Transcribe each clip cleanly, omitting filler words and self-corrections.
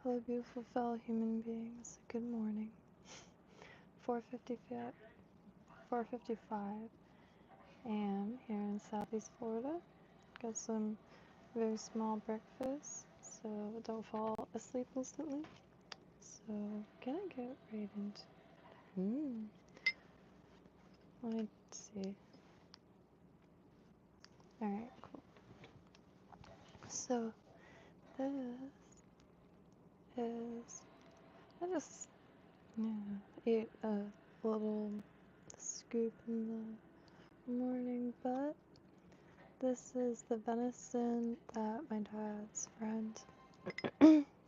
Hello, beautiful fellow human beings. Good morning. 4:55 a.m. here in Southeast Florida. Got some very small breakfast, so don't fall asleep instantly. So, gonna get right into Let's see. Alright, cool. So, this is. I just ate a little scoop in the morning, but this is the venison that my dad's friend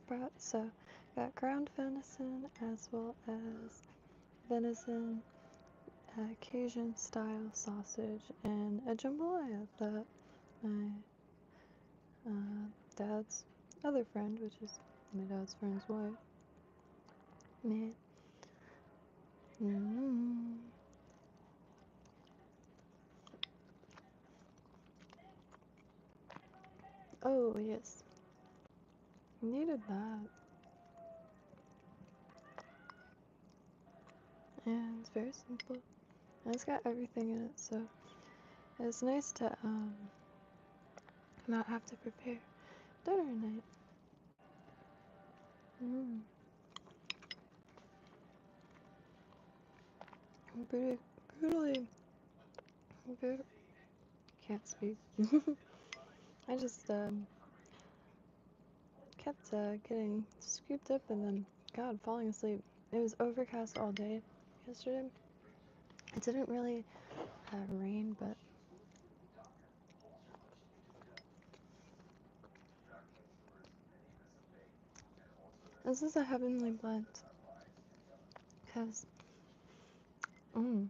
brought. So, got ground venison as well as venison, Cajun style sausage, and a jambalaya that my dad's other friend, which is my dad's friend's wife, made. Oh, yes. Needed that. And it's very simple. And it's got everything in it, so it's nice to not have to prepare dinner night. Brutally, can't speak. I just kept getting scooped up and then, God, falling asleep. It was overcast all day yesterday. It didn't really rain, but this is a heavenly blend. Because, hope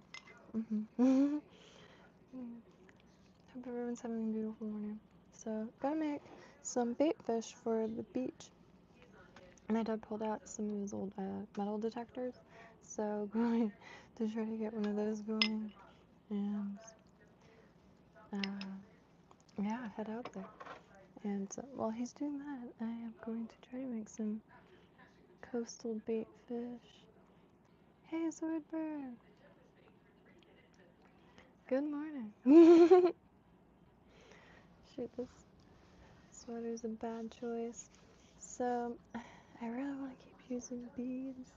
everyone's having a beautiful morning. So, gotta make some bait fish for the beach. My dad pulled out some of his old metal detectors, so going to try to get one of those going, and head out there. And while he's doing that, I am going to try to make some coastal bait fish. Hey, Swordbird! Good morning! Shoot, this sweater's a bad choice. So, I really want to keep using beads,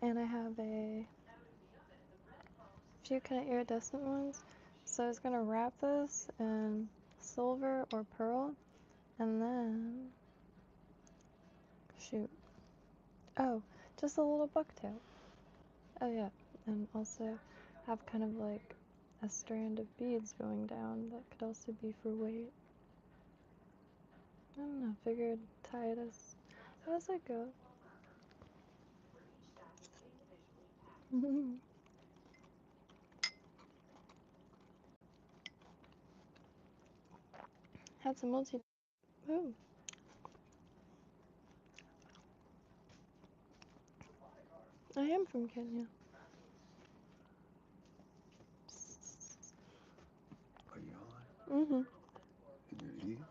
and I have a few kind of iridescent ones, so I was going to wrap this in silver or pearl, and then, just a little bucktail. Oh yeah, and also have kind of like a strand of beads going down that could also be for weight. I don't know, figured tie it as I go. Had some Oh. I am from Kenya. Are you on? And you're eating?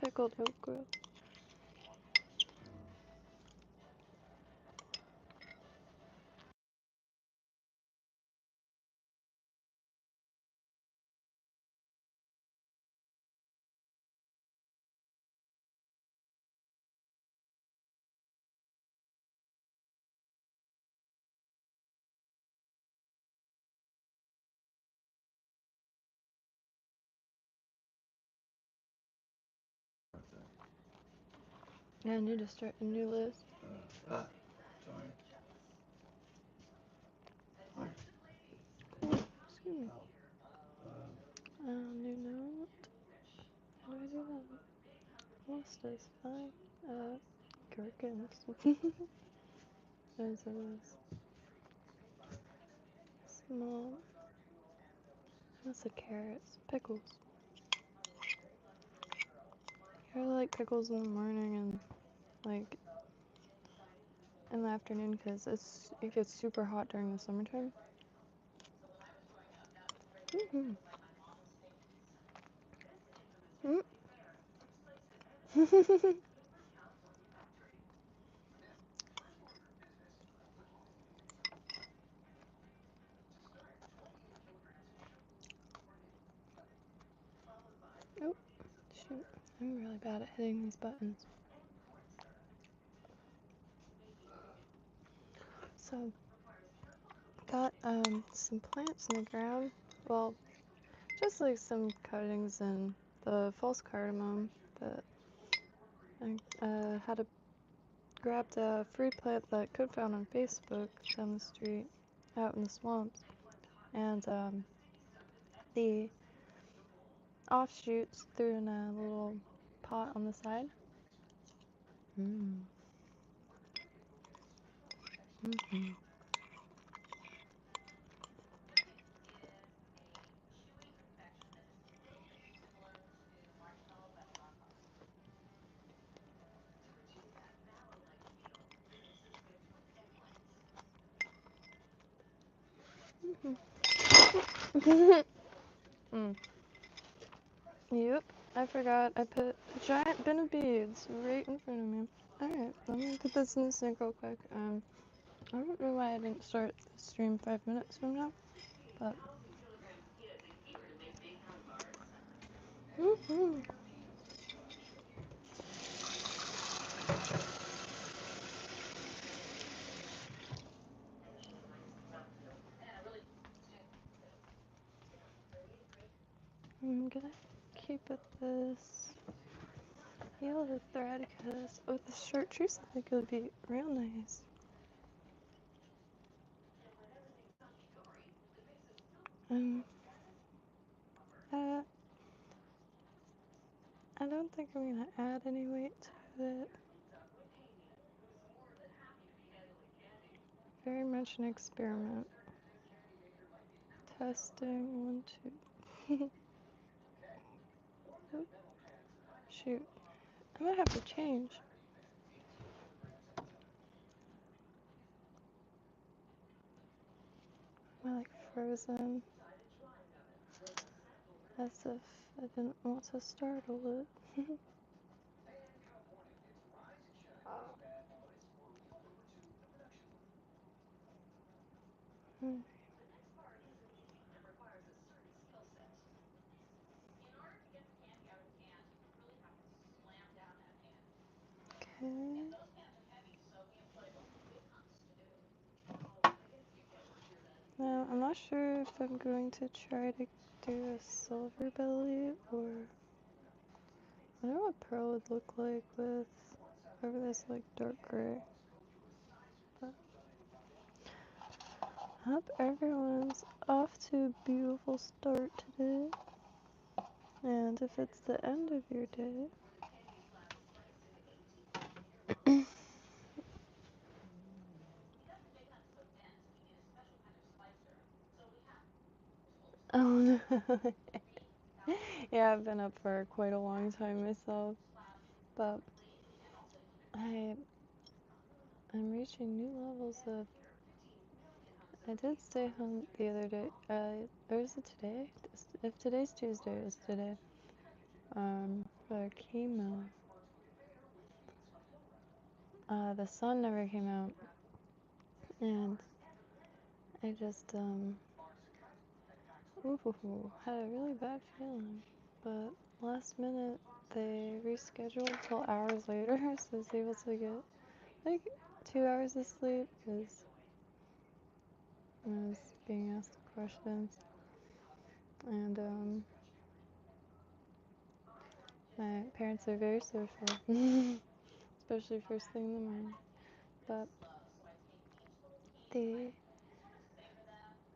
Pickled okra. Yeah, I need to start a new list. Sorry. Excuse me. New note. How do I do that? What's this? Gherkins. Those are those. Small. What's the carrots? Pickles. I really like pickles in the morning and like in the afternoon because it gets super hot during the summertime. Mm-hmm. Mm. Oh, shoot. I'm really bad at hitting these buttons. So, got some plants in the ground. Well, just like some cuttings and the false cardamom that I had grabbed a fruit plant that I could found on Facebook down the street out in the swamps. And the offshoots threw in a little pot on the side. Mm. Mm-hmm. Mm. Yep, I forgot. I put a giant bin of beads right in front of me. Alright, let me put this in the sink real quick. I don't know why I didn't start the stream 5 minutes from now, but. I'm gonna keep it this yellow thread because with the chartreuse I think it would be real nice. Uh, I don't think I'm gonna add any weight to it. Very much an experiment. Testing, 1, 2. Oh, shoot. I might have to change. Am I like frozen? As if I didn't want to startle it. Okay. Now, I'm not sure if I'm going to try to do a silver belly or. I don't know what pearl would look like with over this like dark gray. But I hope everyone's off to a beautiful start today. And if it's the end of your day. Oh no. Yeah, I've been up for quite a long time myself. But I'm reaching new levels of. I did stay home the other day. Or is it today? If today's Tuesday, it was today. For chemo. The sun never came out, and I just had a really bad feeling. But last minute they rescheduled till hours later, so I was able to get like 2 hours of sleep because I was being asked questions. And my parents are very social. especially first thing in the morning. But the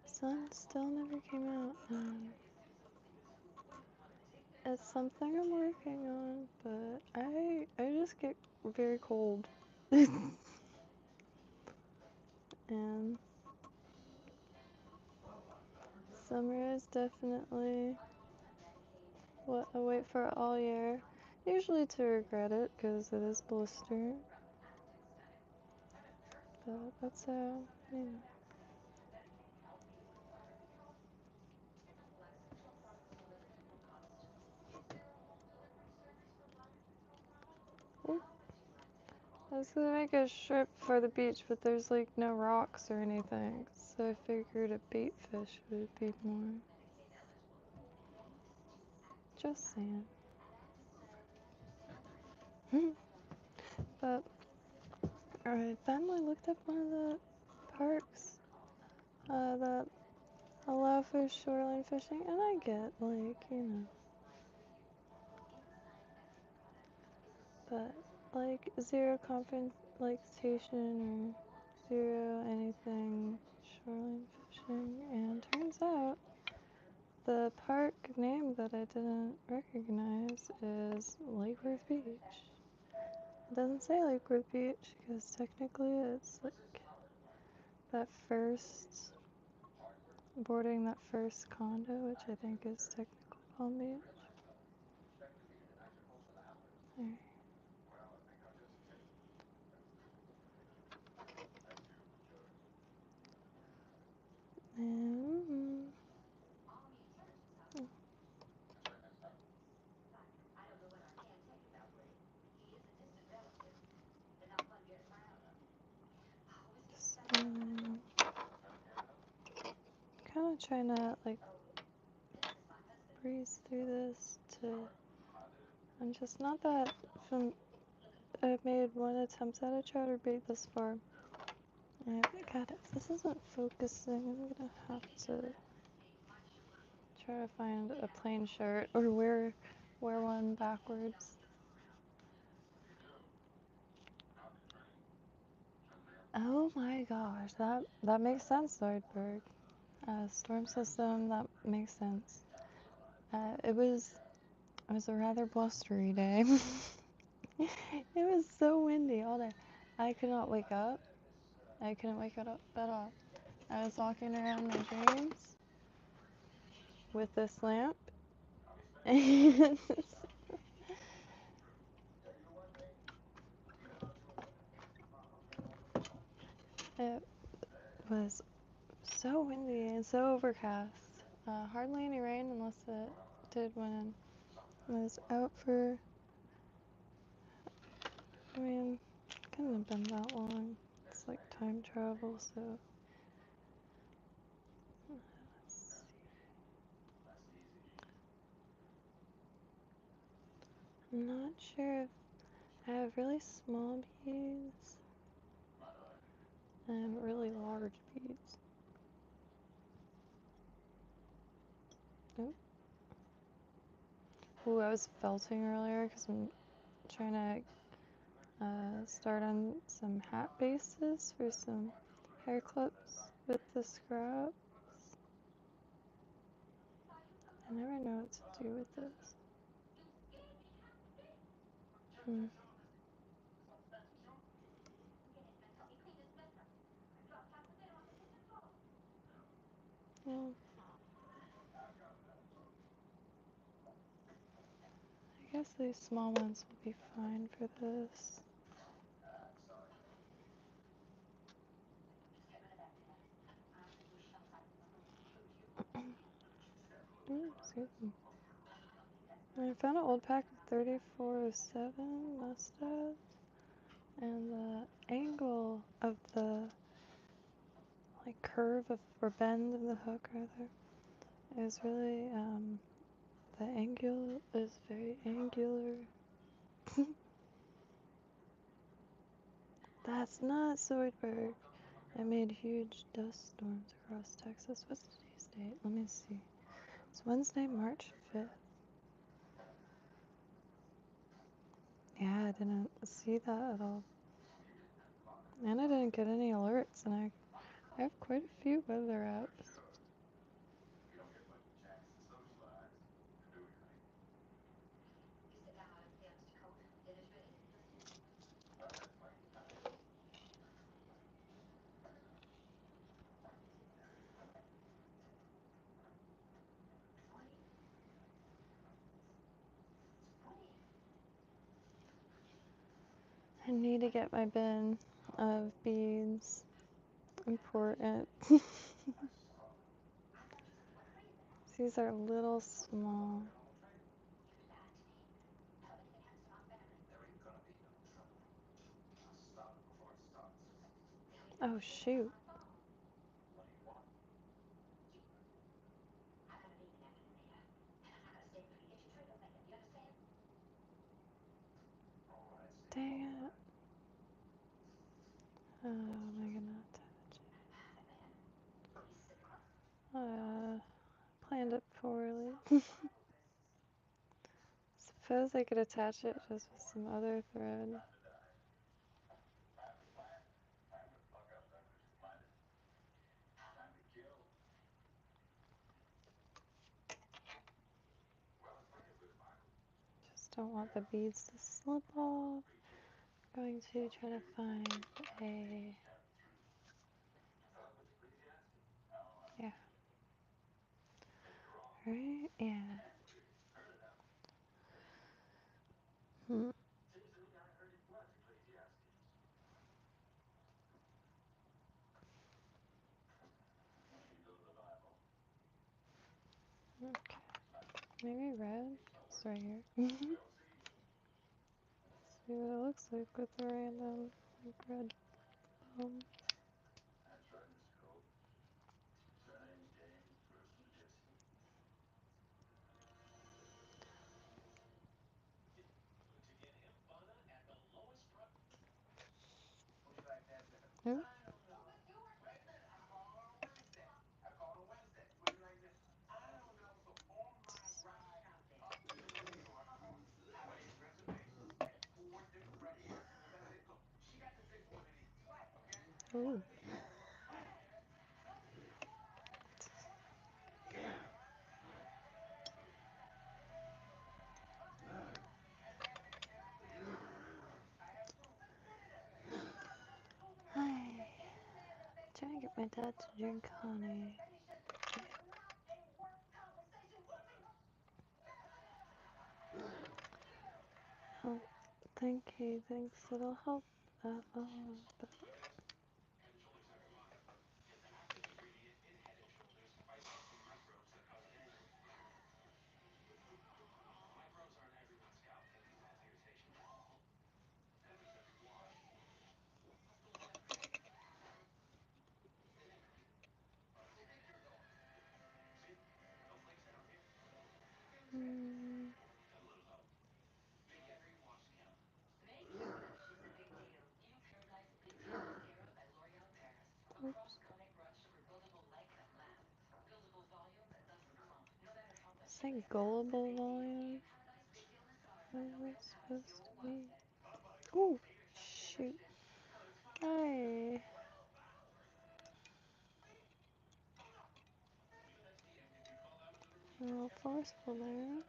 sun still never came out, and it's something I'm working on, but I just get very cold. And summer is definitely what I wait for all year. Usually to regret it, because it is blistering. But that's how, yeah. Ooh. I was gonna make a strip for the beach, but there's like no rocks or anything, so I figured a bait fish would be more. Just saying. But I finally looked up one of the parks that allow for shoreline fishing, and I get, like, you know, but like zero compensation or zero anything shoreline fishing, and turns out the park name that I didn't recognize is Lake Worth Beach. It doesn't say Lake Worth Beach because technically it's like that first boarding that first condo, which I think is technical Palm Beach. Alright. And, kind of trying to like breeze through this to. I'm just not that. I've made one attempt at a chatterbait this far. God, if this isn't focusing, I'm gonna have to try to find a plain shirt or wear one backwards. Oh my gosh, that makes sense, Zoidberg. Storm system, that makes sense. It was a rather blustery day. It was so windy all day. I could not wake up. I couldn't wake up at all. I was walking around my dreams with this lamp, and it was so windy and so overcast. Hardly any rain unless it did when I was out for, I mean, couldn't have been that long. It's like time travel, so. I'm not sure if I have really small beads and really large beads. Nope. Ooh, I was felting earlier because I'm trying to start on some hat bases for some hair clips with the scraps. I never know what to do with this. Well, I guess these small ones will be fine for this. Excuse me. I found an old pack of 3407 mustache, and the angle of the curve of, or bend of the hook rather, is really the angle is very angular. That's not Zoidberg. I made huge dust storms across Texas. What's today's date? Let me see. It's Wednesday, March 5th. Yeah, I didn't see that at all. And I didn't get any alerts, and I have quite a few weather apps. I need to get my bin of beads. Important. These are a little small. Oh, shoot. Dang it. Oh, am I gonna attach it? Planned it poorly. Suppose I could attach it just with some other thread. Just don't want the beads to slip off. I'm going to try to find a... Yeah. Right? Yeah. Hmm. Okay. Maybe red? It's right here. See what it looks like with the random red foam. Ooh. Ooh. Hi. Trying to get my dad to drink honey. Oh, thank you. Thanks. It'll help that a little bit. Mm. Oops. Say gullible volume. What is it supposed to be? Ooh, shoot. Hi. A little forceful there.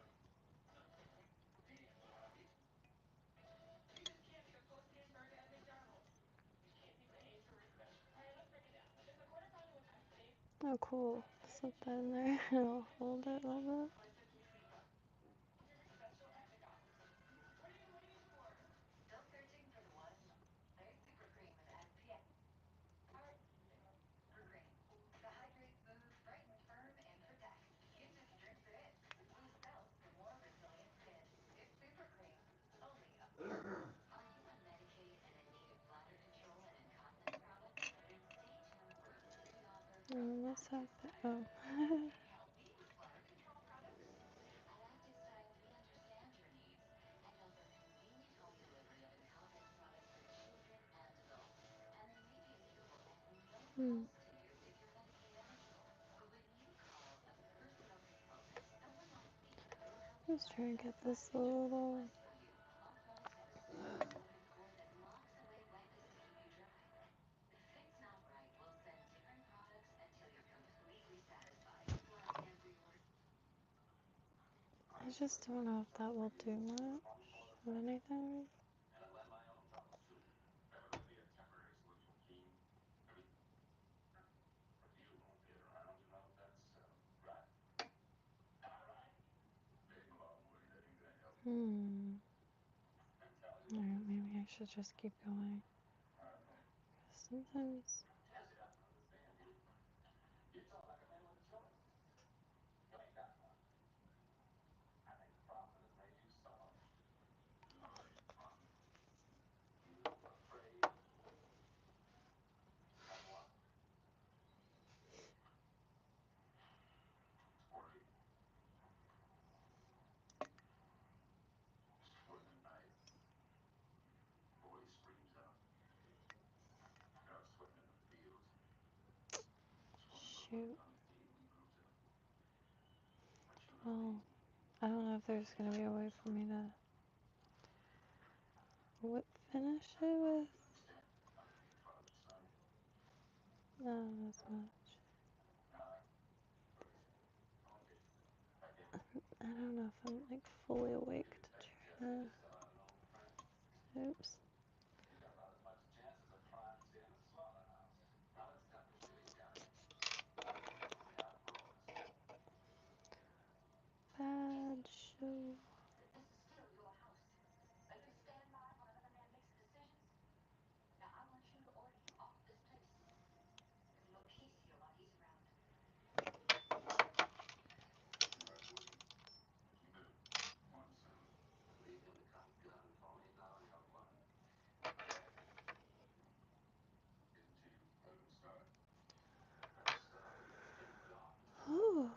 Oh, cool. Slip that in there and I'll hold it a little bit. Let's have that. Oh. Hmm. Just trying to get this a little I just don't know if that will do much of anything. Alright, maybe I should just keep going. Sometimes. Shoot. Well, I don't know if there's gonna be a way for me to finish it with. Not as much. I don't know if I'm like fully awake to try to. Oops. Bad show. Ooh.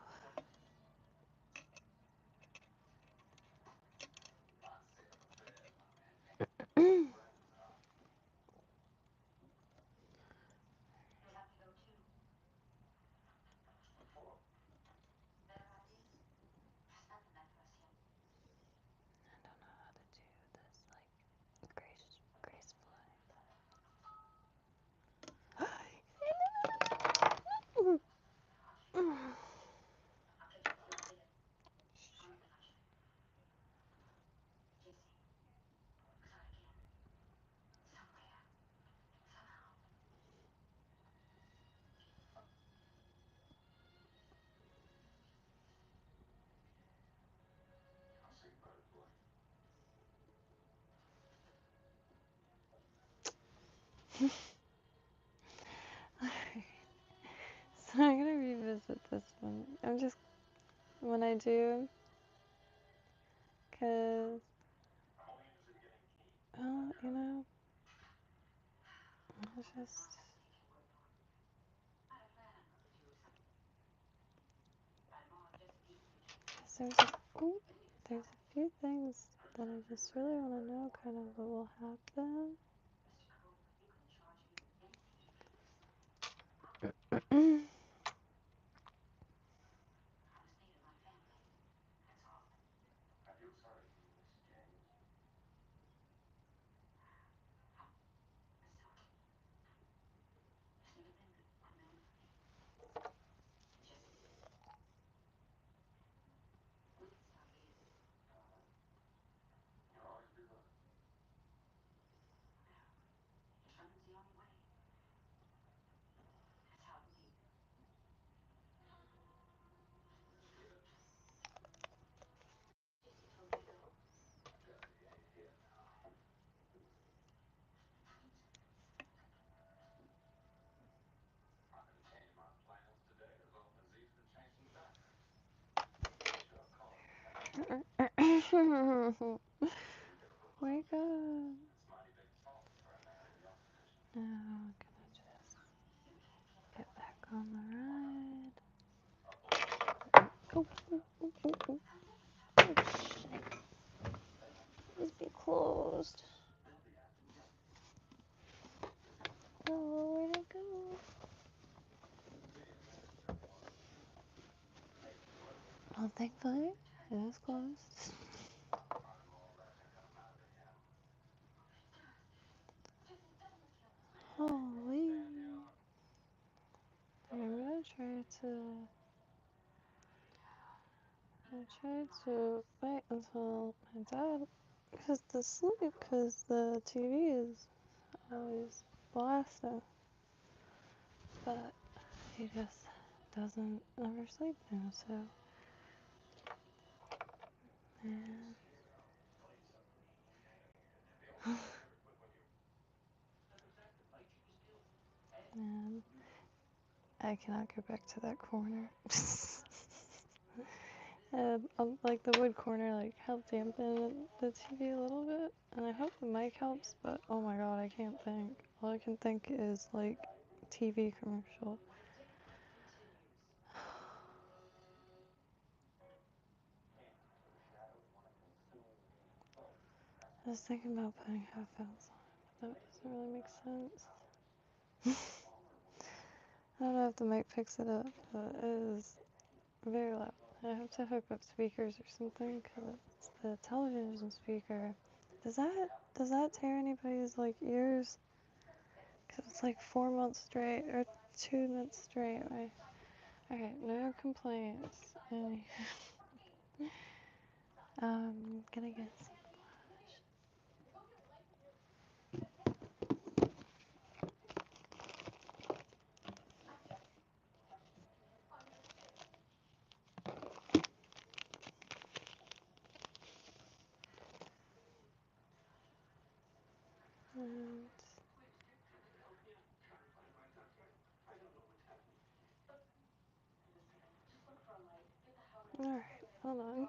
So I'm gonna revisit this one. When I do, cause, you know, it's just, there's a few things that I just really want to know kind of what will happen. Wake up. Now I'm gonna just get back on the ride. Oh, shit. Please be closed. Oh, where'd it go? Well, thankfully, it is closed. Holy. I'm gonna try to I tried to wait until my dad goes to sleep because the TV is always blasting, but he just doesn't ever sleep now, so and and I cannot go back to that corner. Like the wood corner like helped dampen the TV a little bit, and I hope the mic helps, but oh my god, I can't think. All I can think is like TV commercial. I was thinking about putting headphones on, but that doesn't really make sense. I don't know if the mic picks it up, but it is very loud. I have to hook up speakers or something because the television speaker. Does that tear anybody's like ears? Cause it's like 4 months straight or 2 months straight. Okay, no complaints. Gonna get some blush. Alright, hold on.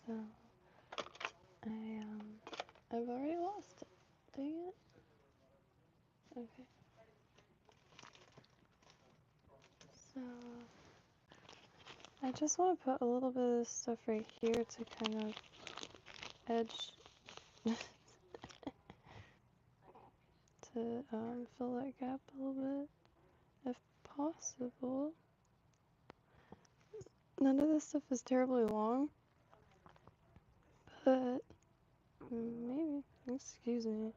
So, I've already lost it. Dang it. Okay. So, I just want to put a little bit of stuff right here to kind of edge to fill that gap a little bit if possible. None of this stuff is terribly long, but maybe. Excuse me.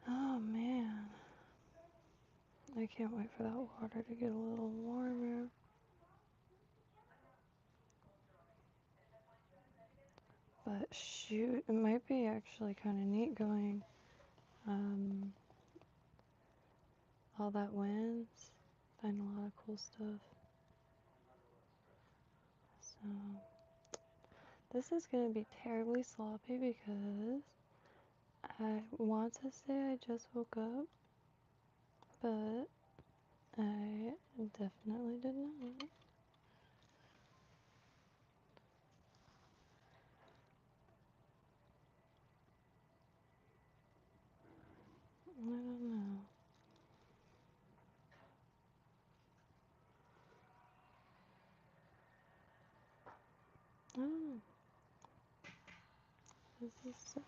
Oh man. I can't wait for that water to get a little warmer. But shoot, it might be actually kind of neat going all that winds. Find a lot of cool stuff. So this is gonna be terribly sloppy because I want to say I just woke up, but I definitely did not. I don't know. I don't know. This is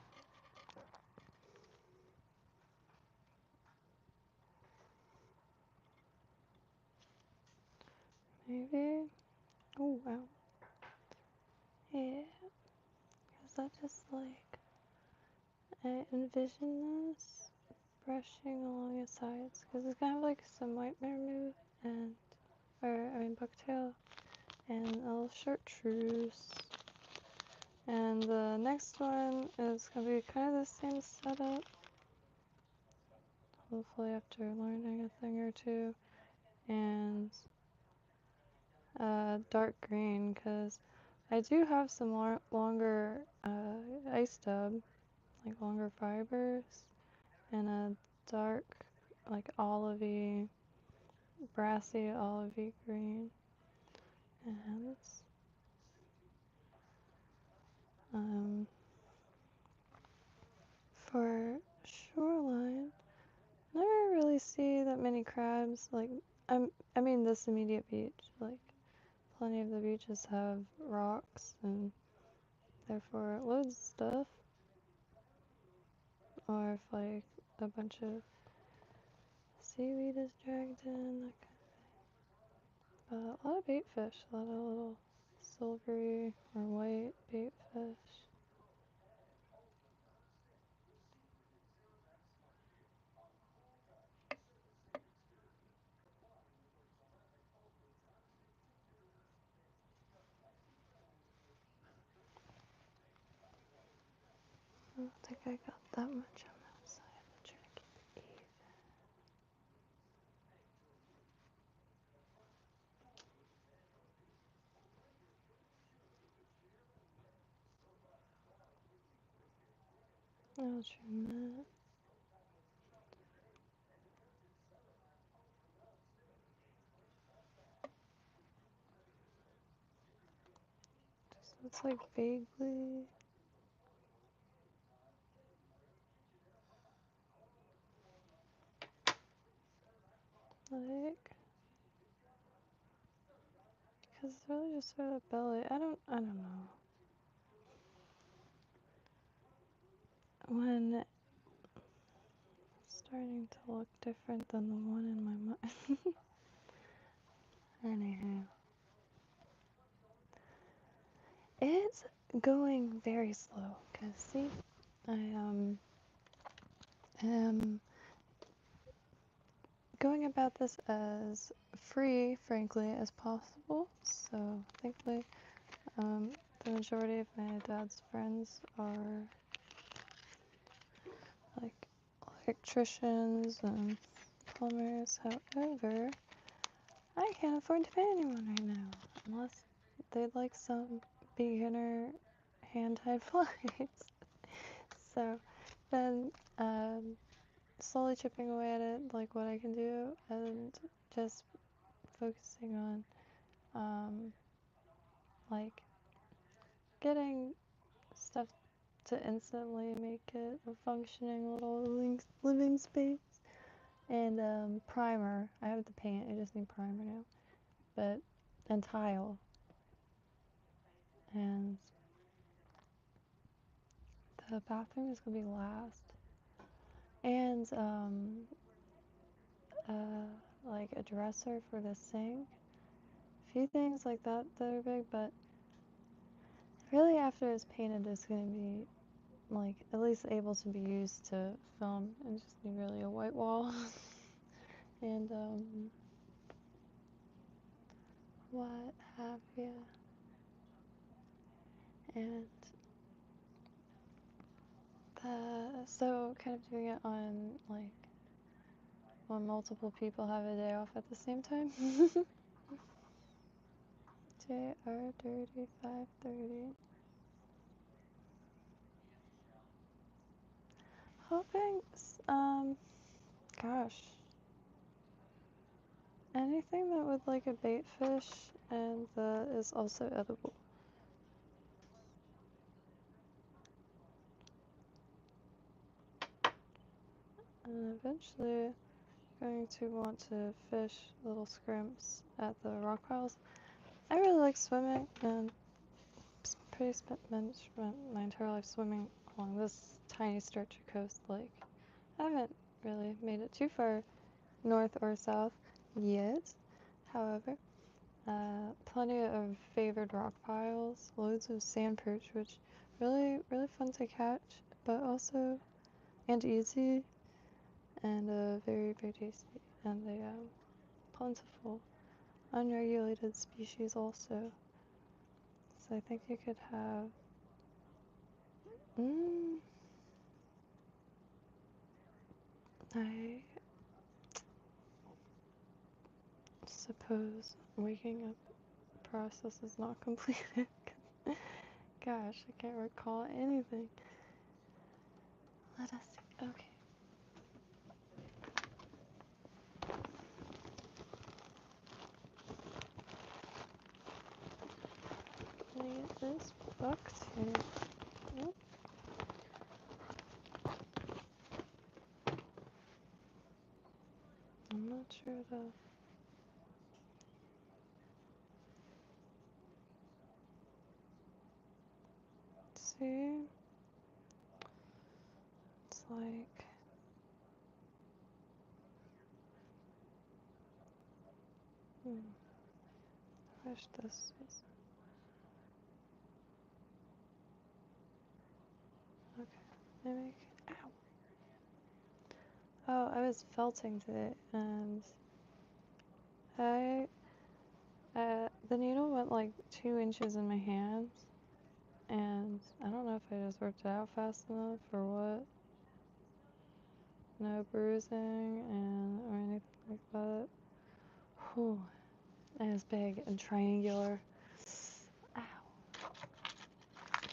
maybe. Oh wow. Yeah. Cause I just like I envision this brushing along its sides because it's kind of like some nightmare move and bucktail and a little chartreuse. And the next one is gonna be kind of the same setup. Hopefully after learning a thing or two. And dark green because I do have some longer ice dub, like longer fibers, and a dark, like olivey, brassy olivey green. And for shoreline, never really see that many crabs. Like I mean this immediate beach. Like plenty of the beaches have rocks and therefore loads of stuff. Or if like a bunch of seaweed is dragged in, that kind of thing. But a lot of bait fish, a lot of little silvery or white bait fish. I don't think I got that much on that side. I'm trying to keep it even. I'll trim that. So it's like vaguely. Like, because it's really just sort of belly. I don't know. When it's starting to look different than the one in my mind. Anyhow. It's going very slow, cause see, I am going about this as free, frankly, as possible. So thankfully, the majority of my dad's friends are like electricians and plumbers. However, I can't afford to pay anyone right now unless they'd like some beginner hand-tied flights. So then, slowly chipping away at it, like what I can do, and just focusing on, like getting stuff to instantly make it a functioning little living space. And primer. I have the paint, I just need primer now. And tile. And the bathroom is gonna be last. And like a dresser for the sink. A few things like that are big, but really after it's painted it's gonna be like at least able to be used to film and just be really a white wall. And what have you. And so kind of doing it on like when multiple people have a day off at the same time. JR Dirty 530. Hoping, gosh, anything that would like a bait fish and that is also edible. And eventually going to want to fish little scrimps at the rock piles. I really like swimming and pretty spent my entire life swimming along this tiny stretch of coast. Like, I haven't really made it too far north or south yet. However, plenty of favored rock piles, loads of sand perch, which really fun to catch, but also and easy, and very tasty, and they plentiful, unregulated species also. So I think you could have. I suppose waking up process is not completed. Gosh, I can't recall anything. Let us see. Okay. Can I get this book too? Nope. I'm not sure though. Let's see. It's like. I wish this was. Okay. Maybe. Ow. Oh, I was felting today and the needle went like 2 inches in my hands, and I don't know if I just worked it out fast enough or what. No bruising or anything like that. Whew. It was big and triangular. Ow.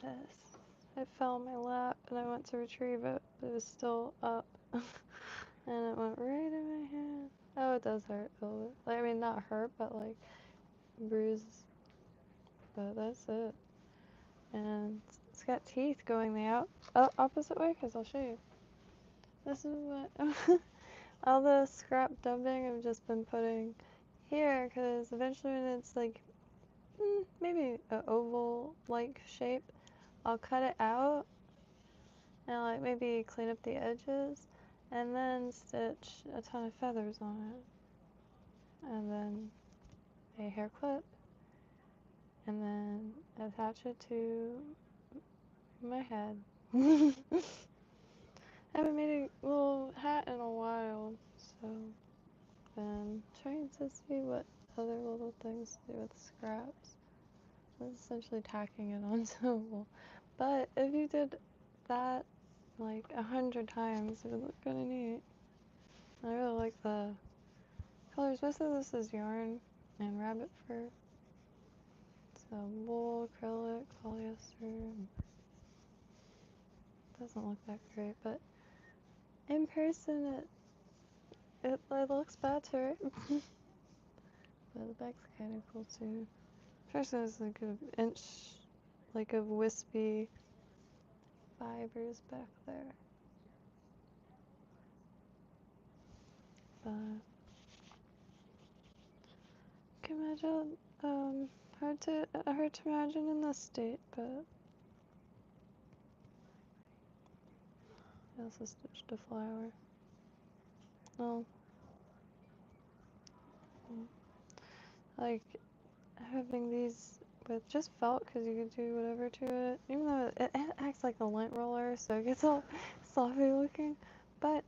This. It fell on my lap and I went to retrieve it, but it was still up. And it went right in my hand. Oh, it does hurt a little bit. Like, I mean, not hurt, but like bruises. But that's it. And it's got teeth going the opposite way, because I'll show you. This is what all the scrap dumping I've just been putting here, because eventually when it's like maybe an oval-like shape, I'll cut it out and like maybe clean up the edges and then stitch a ton of feathers on it, and then a hair clip, and then attach it to my head. I haven't made a little hat in a while, so been trying to see what other little things to do with scraps. That's essentially tacking it onto a wool. But if you did that like 100 times, it would look kind of neat. I really like the colors. Most of this is yarn and rabbit fur. So wool, acrylic, polyester. Doesn't look that great, but in person it looks better. But the back's kind of cool too. First, it's like an inch, like of wispy fibers back there. But can imagine, hard to imagine in this state, but I also stitched a flower. No, like having these with just felt, because you could do whatever to it, even though it acts like a lint roller, so it gets all sloppy looking, but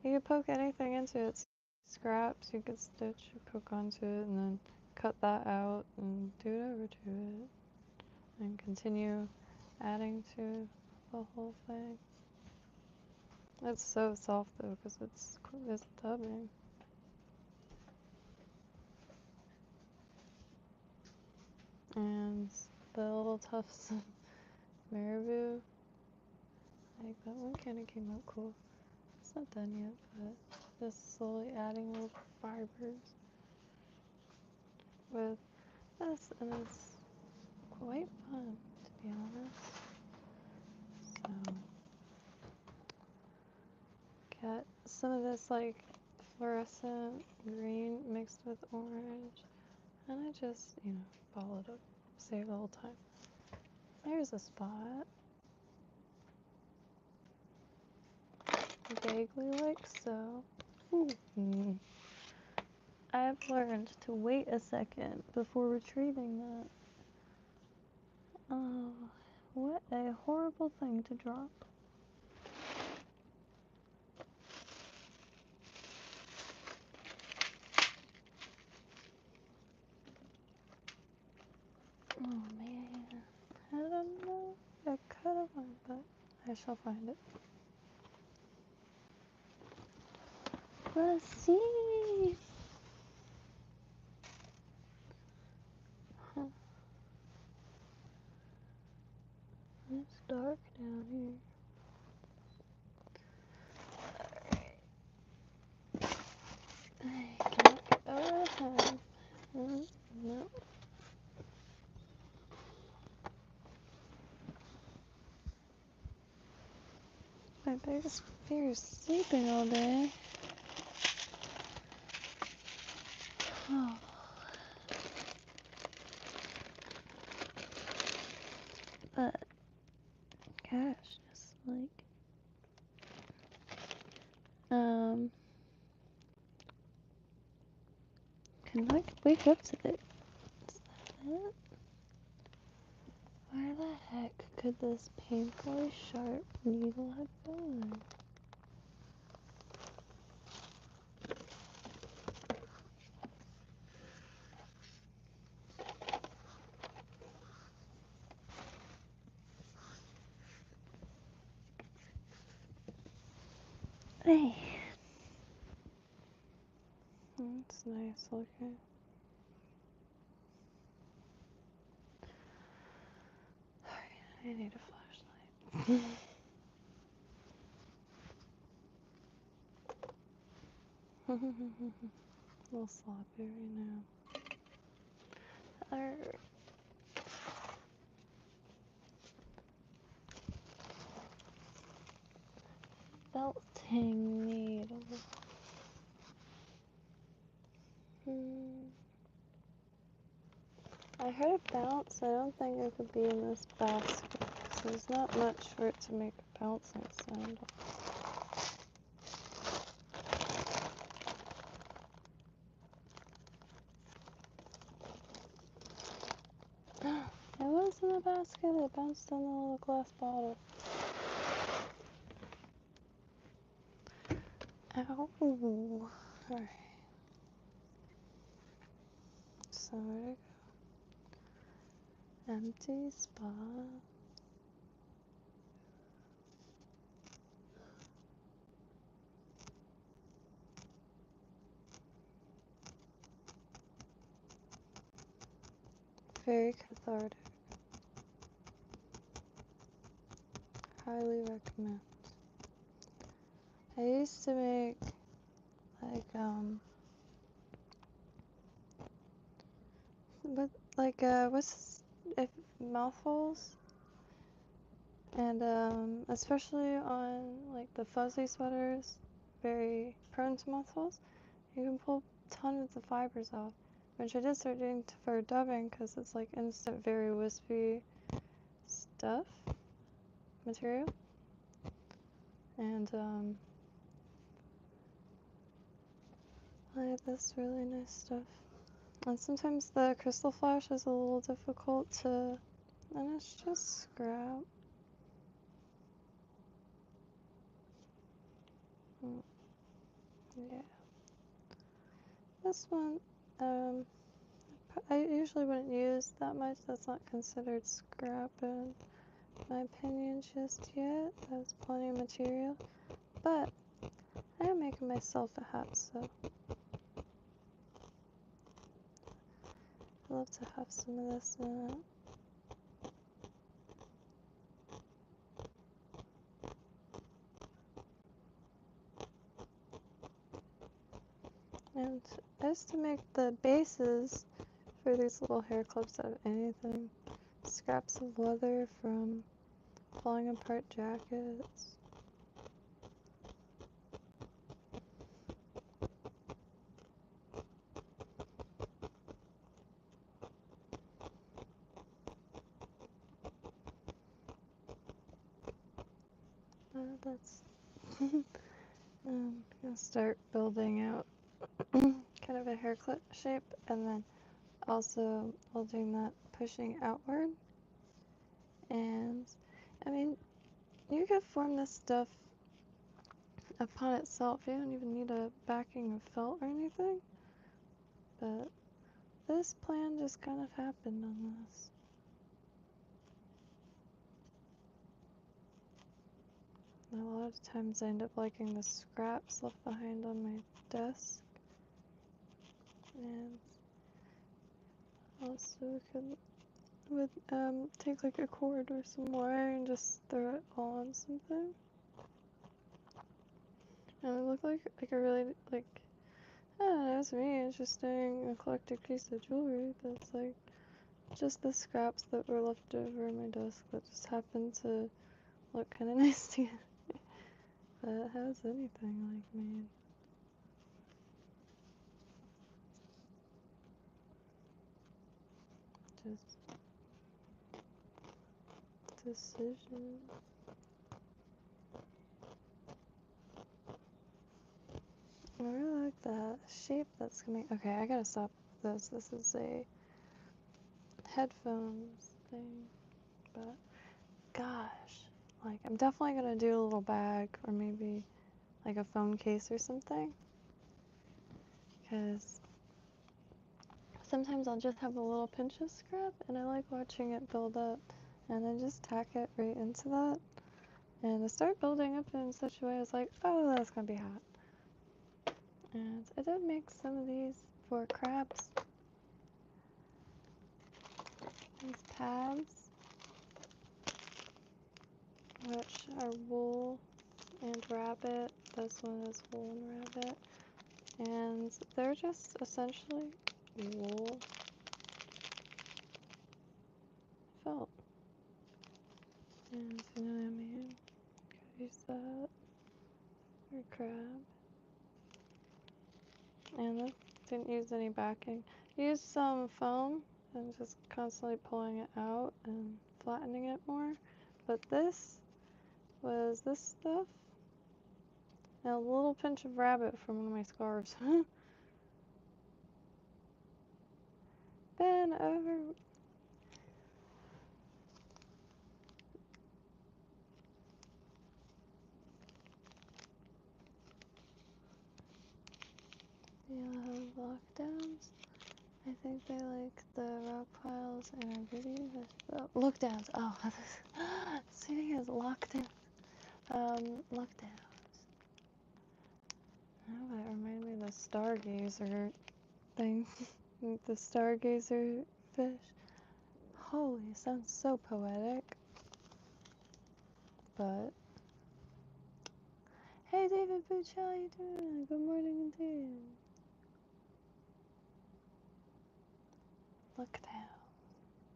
you could poke anything into it. Scraps you could stitch, poke onto it, and then cut that out and do whatever to it, and continue adding to the whole thing. It's so soft though, because it's dubbing. And the little tufts of marabou, like that one kind of came out cool. It's not done yet, but just slowly adding little fibers with this, and it's quite fun, to be honest. So, got some of this like fluorescent green mixed with orange, and I just, ball it up, save the whole time. There's a spot. Vaguely like so. Ooh. I've learned to wait a second before retrieving that. Oh, what a horrible thing to drop. Oh man, I don't know. I could have won, but I shall find it. Let's see. Huh. It's dark down here. Alright. I can't get over the time. No. My biggest fear is sleeping all day. Oh. But, gosh, just like, can I wake up to it? Is that it? Where the heck could this painfully sharp needle have gone? Hey. That's nice looking. Alright, I need a flashlight. A little sloppy right now. Felting needle. I heard it bounce. I don't think it could be in this basket, because there's not much for it to make a bouncing sound. It was in the basket. It bounced on the little glass bottle. Ow. Alright. So where to go? Empty spot. Very cathartic. Highly recommend. I used to make what's if mouthfuls? And especially on like the fuzzy sweaters, very prone to moth holes, you can pull tons of fibers off, which I did start doing for dubbing because it's like instant, very wispy stuff, material. And I have this really nice stuff. And sometimes the crystal flash is a little difficult to, and it's just scrap. Yeah. This one, I usually wouldn't use that much. That's not considered scrap in my opinion just yet. There's plenty of material. But I am making myself a hat, so I love to have some of this in it. And I used to make the bases for these little hair clips out of anything. Scraps of leather from falling apart jackets. That's I'm gonna start building out kind of a hair clip shape, and then also while doing that, pushing outward. And I mean, you could form this stuff upon itself. You don't even need a backing of felt or anything. But this plan just kind of happened on this. And a lot of times I end up liking the scraps left behind on my desk. And also would take like a cord or some wire and just throw it all on something. And it looked like a really, like, I don't know, to me, interesting, eclectic piece of jewelry that's like just the scraps that were left over on my desk that just happened to look kind of nice together. But how's anything like made? Just decision. I really like that shape that's coming. Okay, I gotta stop this. This is a headphones thing, but gosh, like I'm definitely gonna do a little bag or maybe like a phone case or something, because sometimes I'll just have a little pinch of scrap and I like watching it build up, and then just tack it right into that and I start building up in such a way I was like, oh, that's gonna be hot. And I did make some of these for crabs, these pads, which are wool and rabbit. This one is wool and rabbit, and they're just essentially wool felt. And you know what I mean? Could use that for crab. And I didn't use any backing. Used some foam and just constantly pulling it out and flattening it more. But this was this stuff and a little pinch of rabbit from one of my scarves. Then over. Yeah, lockdowns. I think they like the rock piles in our video. Lockdowns. Oh, seeing as lockdown. Lockdowns. Oh, that reminded me of the stargazer thing. The stargazer fish. Holy, sounds so poetic. But hey, David Booch, how you doing? Good morning indeed. Look down.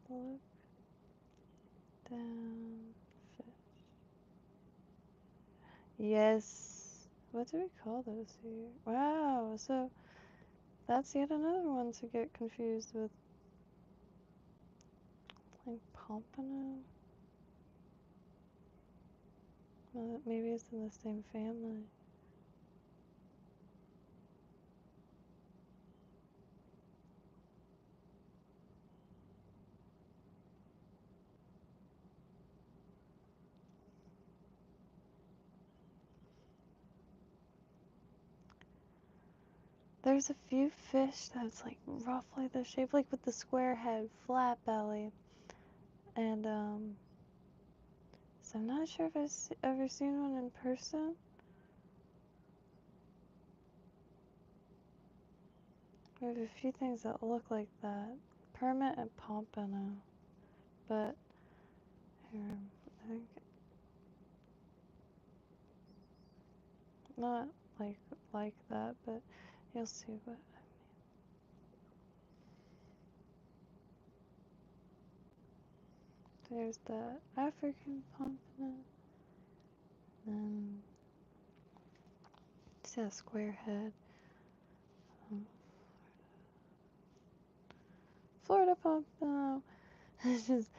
Look down. Fish. Yes. What do we call those here? Wow, so that's yet another one to get confused with. Like pompano? Well, maybe it's in the same family. There's a few fish that's like roughly the shape, like with the square head, flat belly, and so I'm not sure if I've ever seen one in person. We have a few things that look like that, permit and pompano, but here, I think not like that, but you'll see what. There's the African pompano, and see that square head. Florida pompano. It's just,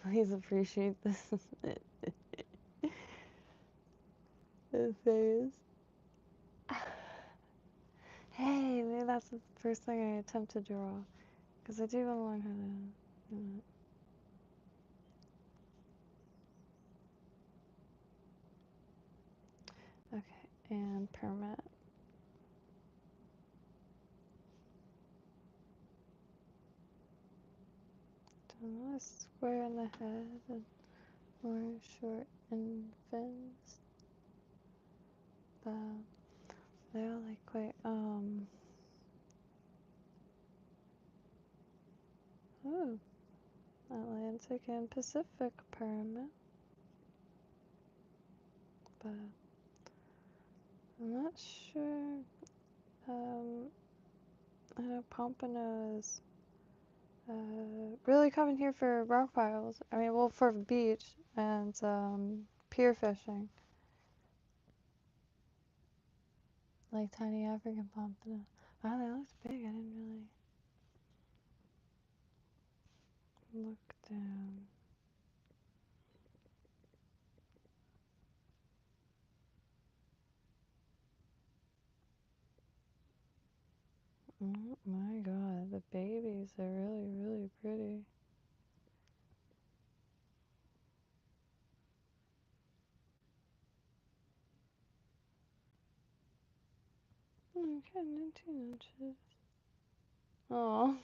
please appreciate this. The face. Hey, maybe that's the first thing I attempt to draw, because I do want to learn how to. Okay, and permit. A square in the head and more short in fins. But they're like quite oh, Atlantic and Pacific permit. But I'm not sure. I know pompano is really common here for rock piles. I mean, well, for the beach and pier fishing. Like tiny African pompano. Wow, they looked big. I didn't really look down. Oh my god, the babies are really, really pretty. Okay, 19 inches. Oh.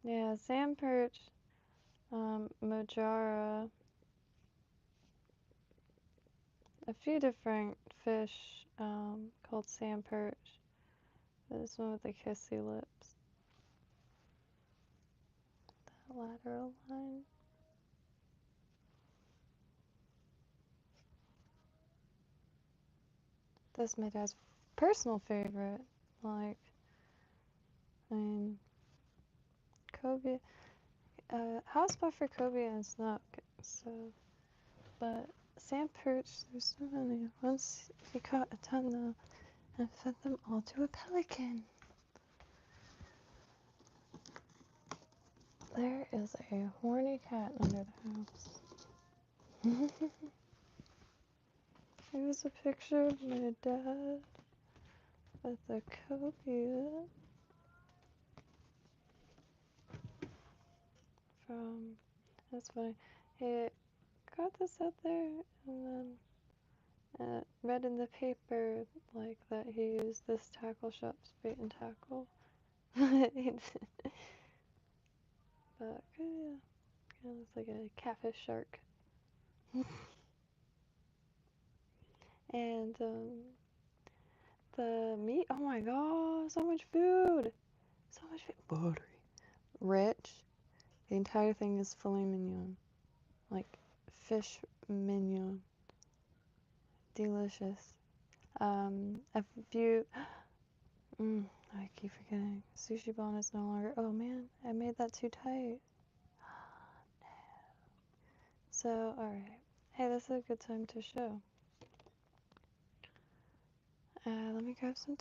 Yeah, sand perch, Mojara, a few different fish called sand perch. This one with the kissy lips. That lateral line. This is my dad's personal favorite. Like, I mean, cobia. Hotspot for cobia and snook. So, but sand perch, there's so many. Once he caught a ton though, and fed them all to a pelican. There is a horny cat under the house. Here's a picture of my dad with a cobia from. That's funny. He got this out there, and then read in the paper like that he used this tackle shop's bait and tackle. But yeah, kind of looks like a catfish shark. And the meat. Oh my god, so much food, so much food. Buttery, rich. The entire thing is filet mignon, like fish mignon. Delicious. A few. I keep forgetting. Sushi bone is no longer. Oh man, I made that too tight. So, alright. Hey, this is a good time to show. Let me grab some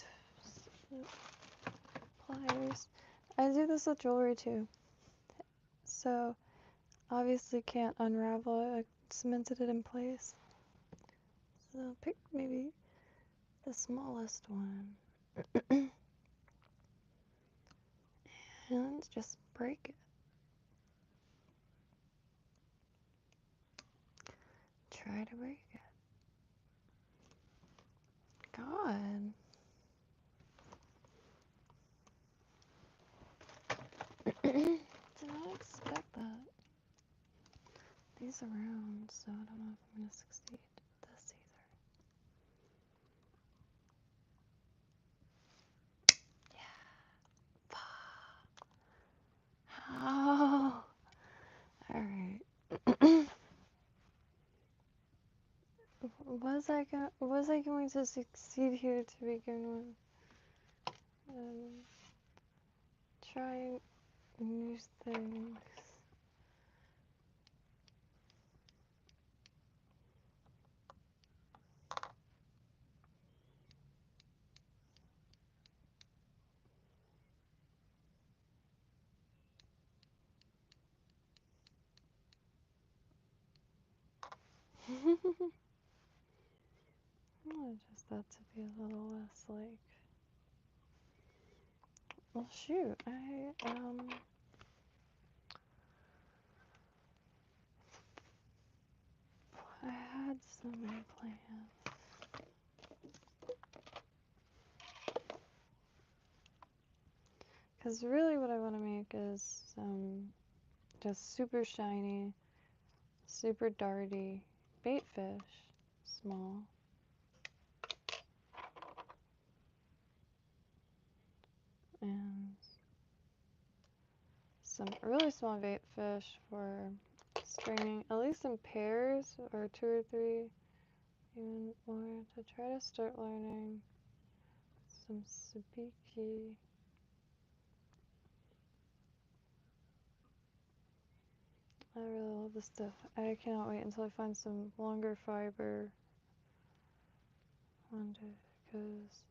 pliers. I do this with jewelry too. So, obviously can't unravel it. I cemented it in place. So, pick maybe the smallest one. And just break it. Try to break it. God. Did not expect that. These are round, so I don't know if I'm going to succeed with this either. Yeah. Oh. Alright. Was I going to succeed here to begin with? Trying new things. I just that to be a little less like. Well, shoot, I had so many plans. Because really what I want to make is just super shiny, super darty bait fish, small. And some really small bait fish for stringing, at least in pairs or 2 or 3, even more, to try to start learning some sabiki. I really love this stuff. I cannot wait until I find some longer fiber because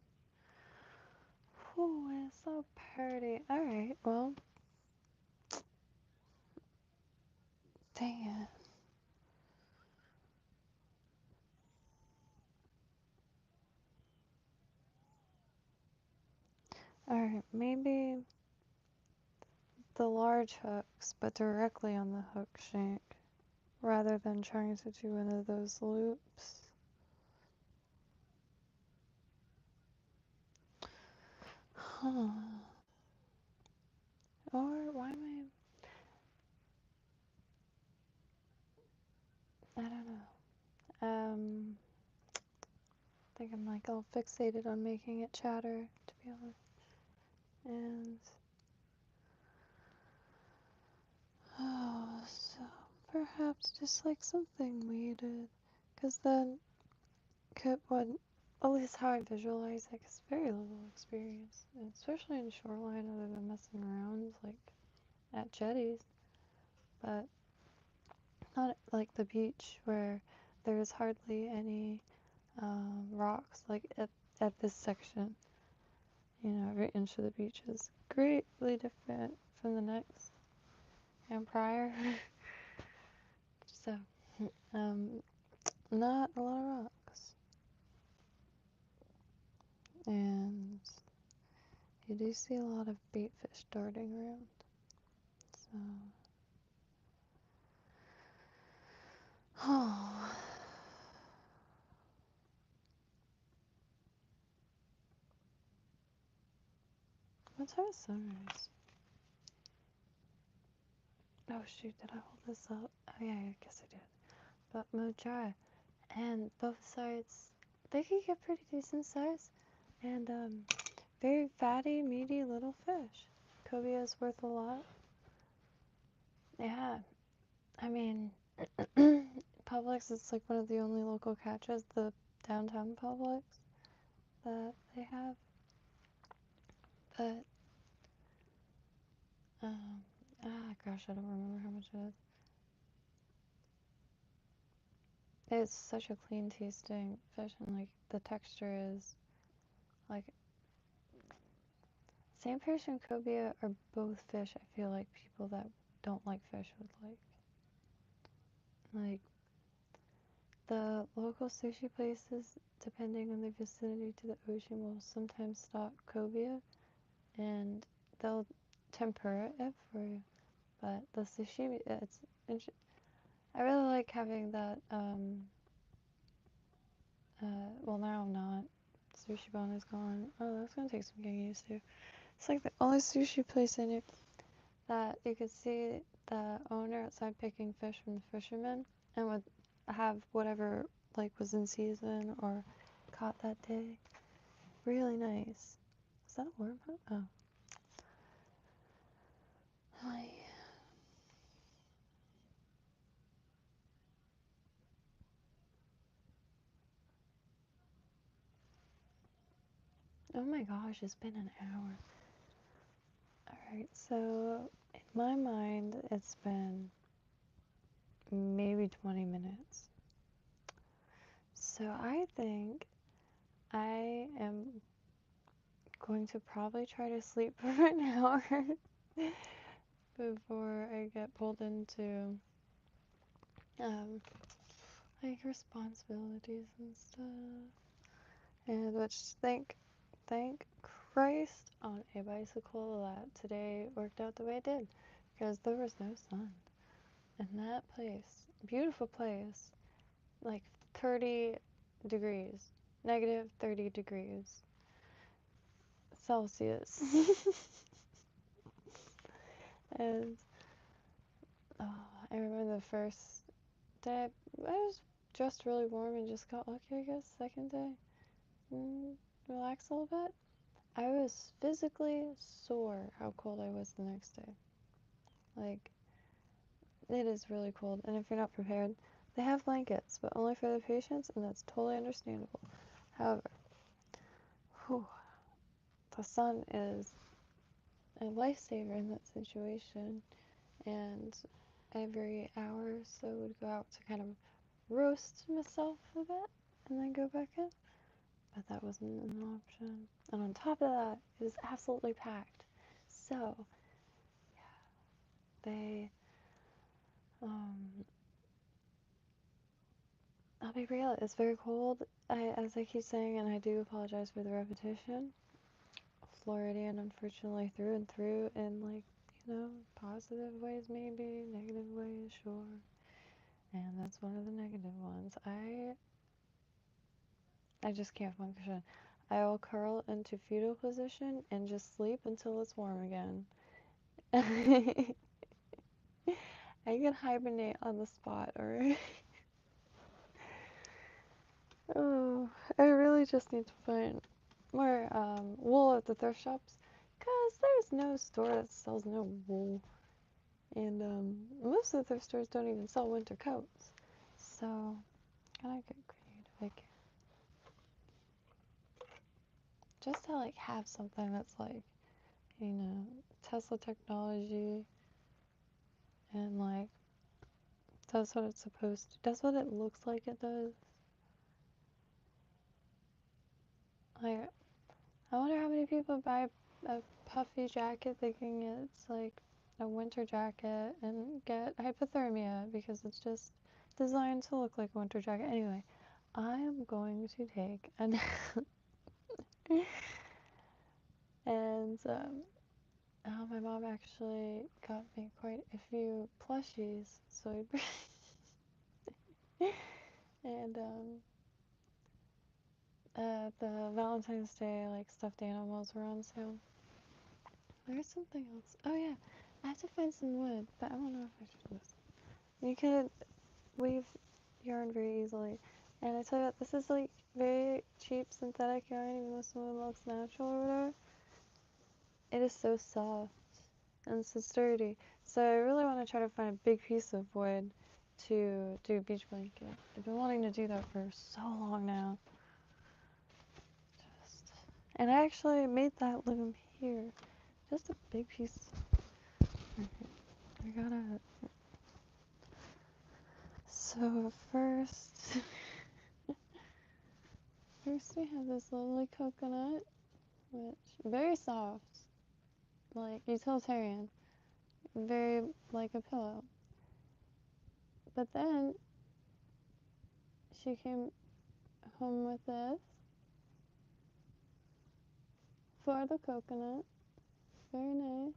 it's so pretty. Alright, well, dang it. Alright, maybe the large hooks, but directly on the hook shank, rather than trying to do one of those loops. Huh. Or why am I don't know. I think I'm like all fixated on making it chatter, to be honest. And so perhaps just like something weighted, because then at least how I visualize it, it's very little experience, and especially in shoreline, other than messing around like at jetties, but not like the beach where there's hardly any rocks, like at this section. You know, every inch of the beach is greatly different from the next and prior. So, not a lot of rocks. And you do see a lot of bait fish darting around. So, oh. What time is sunrise? Oh shoot, did I hold this up? Oh yeah, I guess I did. But Mojai, and both sides, they can get pretty decent size, and very fatty, meaty little fish. Cobia is worth a lot. Yeah, I mean, Publix is like one of the only local catches, the downtown Publix, that they have. But, gosh, I don't remember how much it is. it's such a clean tasting fish, and like the texture is like sandfish and cobia are both fish I feel like people that don't like fish would like. Like the local sushi places, depending on their vicinity to the ocean, will sometimes stock cobia and they'll tempura it for you. But the sashimi, I really like having that. Well, now I'm not. Sushi Bon is gone. Oh, that's gonna take some getting used to. It's like the only sushi place in it that you could see the owner outside picking fish from the fishermen and would have whatever like was in season or caught that day. Really nice. Is that a worm? Oh. Hi. Oh my gosh, it's been an hour. Alright, so in my mind, it's been maybe 20 minutes. So I think I am going to probably try to sleep for an hour before I get pulled into like responsibilities and stuff. And which thank Christ on a bicycle that today worked out the way it did, because there was no sun. And that place, beautiful place, like 30 degrees, negative 30 degrees Celsius. And I remember the first day, I was just really warm and just got lucky, I guess. Second day, relax a little bit. I was physically sore how cold I was the next day. Like, it is really cold, and if you're not prepared, they have blankets, but only for the patients, and that's totally understandable. However, whew, the sun is a lifesaver in that situation, and every hour or so would go out to kind of roast myself a bit and then go back in, but that wasn't an option. And on top of that, it was absolutely packed. So, yeah, I'll be real, it's very cold, as I keep saying, and I do apologize for the repetition. Floridian, unfortunately, through and through, in like, positive ways maybe, negative ways, sure. And that's one of the negative ones. I just can't function. I will curl into fetal position and just sleep until it's warm again. I can hibernate on the spot, alright? Oh, I really just need to find more wool at the thrift shops, because there's no store that sells no wool. And most of the thrift stores don't even sell winter coats. So, gotta get creative again. Just to like have something that's like, Tesla technology and like does what it's supposed to, does what it looks like it does. Like, I wonder how many people buy a puffy jacket thinking it's like a winter jacket and get hypothermia because it's just designed to look like a winter jacket. Anyway, I am going to take a nap. And my mom actually got me quite a few plushies, so and the Valentine's Day like stuffed animals were on sale. There's something else. Oh yeah, I have to find some wood, but I don't know if I should do this. You could weave yarn very easily, and I tell you what, this is like very cheap synthetic yarn, even though some of it looks natural or whatever. It is so soft and so sturdy. So I really want to try to find a big piece of wood to do a beach blanket. I've been wanting to do that for so long now. And I actually made that loom here. Just a big piece. I gotta. So first we have this lovely coconut, which very soft, like utilitarian, very like a pillow. But then she came home with this for the coconut, very nice.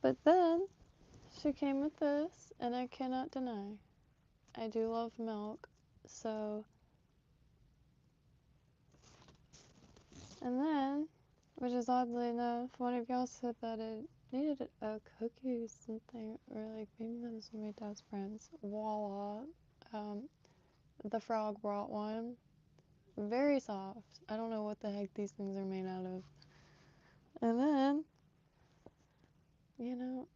But then she came with this, and I cannot deny, I do love milk, so. And then, which is oddly enough, one of y'all said that it needed a cookie or something, or like maybe that was one of my dad's friends. Voila. The frog brought one. Very soft. I don't know what the heck these things are made out of. And then, you know.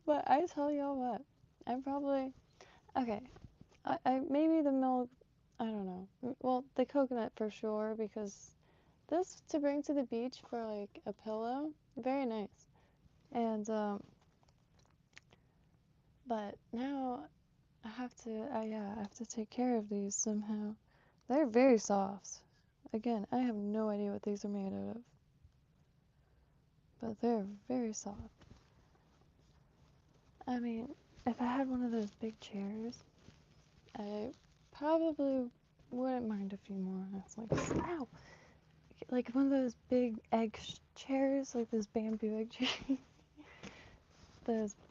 But I tell y'all what, I'm probably. Okay. I maybe the milk, I don't know. Well, the coconut for sure, because this to bring to the beach for like a pillow, very nice. And but now I have to, yeah, I have to take care of these somehow. They're very soft. Again, I have no idea what these are made out of, but they're very soft. I mean, if I had one of those big chairs, I probably wouldn't mind a few more. It's like, ow! Like one of those big egg chairs, like those bamboo egg chairs.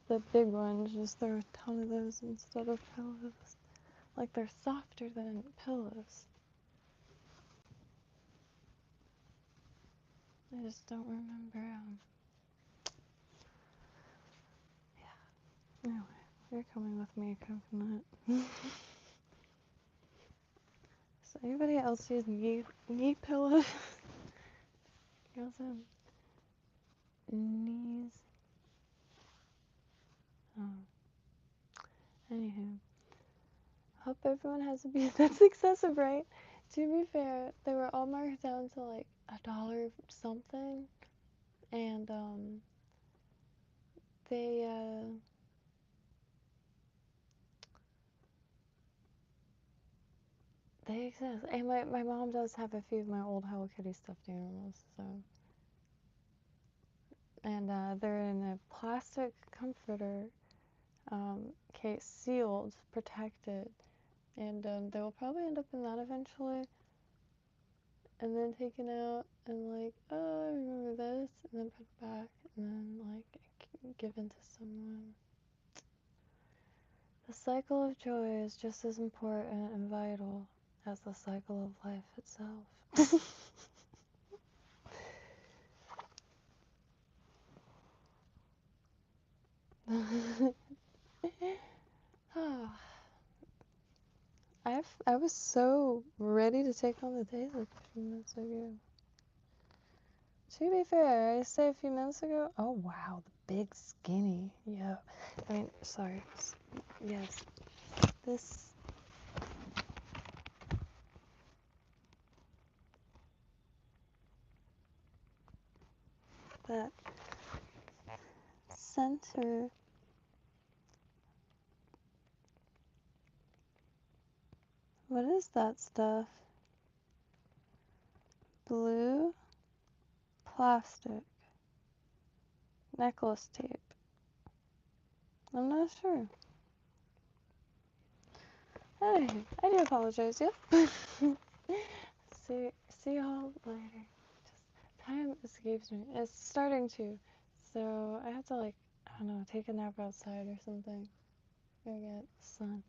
The big ones, just throw a ton of those instead of pillows. Like they're softer than pillows. I just don't remember. Yeah. Anyway, you're coming with me, coconut. So anybody else use knee pillows? You also have knees. Oh. Anywho. Hope everyone has a beautiful. That's excessive, right? To be fair, they were all marked down to like $1 something, and they exist. And my mom does have a few of my old Hello Kitty stuffed animals, so. And they're in a plastic comforter case, sealed, protected, and they will probably end up in that eventually. And then taken out and like, oh, I remember this, and then put it back, and then like given to someone. The cycle of joy is just as important and vital as the cycle of life itself. Oh, I was so ready to take on the day like a few minutes ago. To be fair, I say a few minutes ago. Oh wow, the big skinny. Yeah. I mean, sorry. Yes. This. That center. What is that stuff? Blue plastic necklace tape. I'm not sure. Hey, I do apologize. Yep. see y'all later. Just time escapes me. It's starting to, so I have to like, I don't know, take a nap outside or something. Or get sun.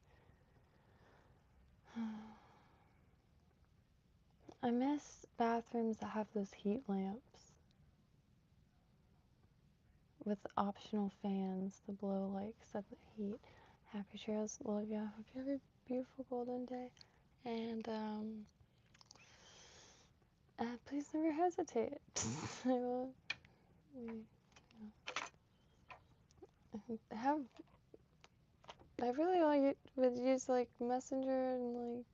I miss bathrooms that have those heat lamps with optional fans to blow like set the heat. Happy trails, love ya. Hope you have a beautiful golden day, and please never hesitate. I will. Have. I really like it. Would use like Messenger and like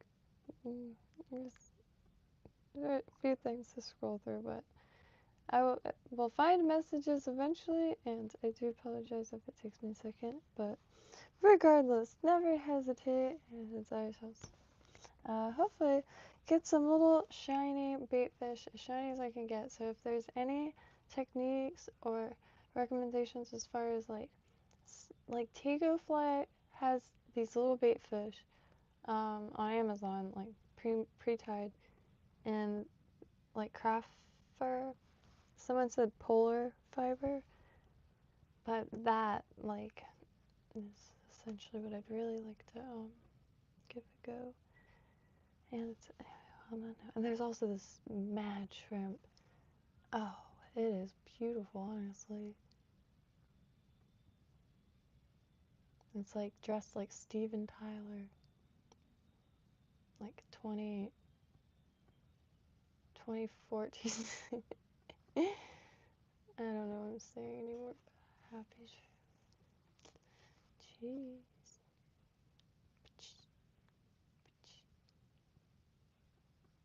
just a few things to scroll through, but will find messages eventually, and I do apologize if it takes me a second, but regardless, never hesitate, and it's ourselves. Hopefully get some little shiny bait fish, as shiny as I can get. So if there's any techniques or recommendations as far as like Tago Fly has these little bait fish on Amazon, like pre-tied, and like craft fur. Someone said polar fiber, but that like is essentially what I'd really like to give a go. And it's and there's also this mad shrimp. Oh, it is beautiful, honestly. It's like dressed like Steven Tyler, like 2014. I don't know what I'm saying anymore. Happy. Gee.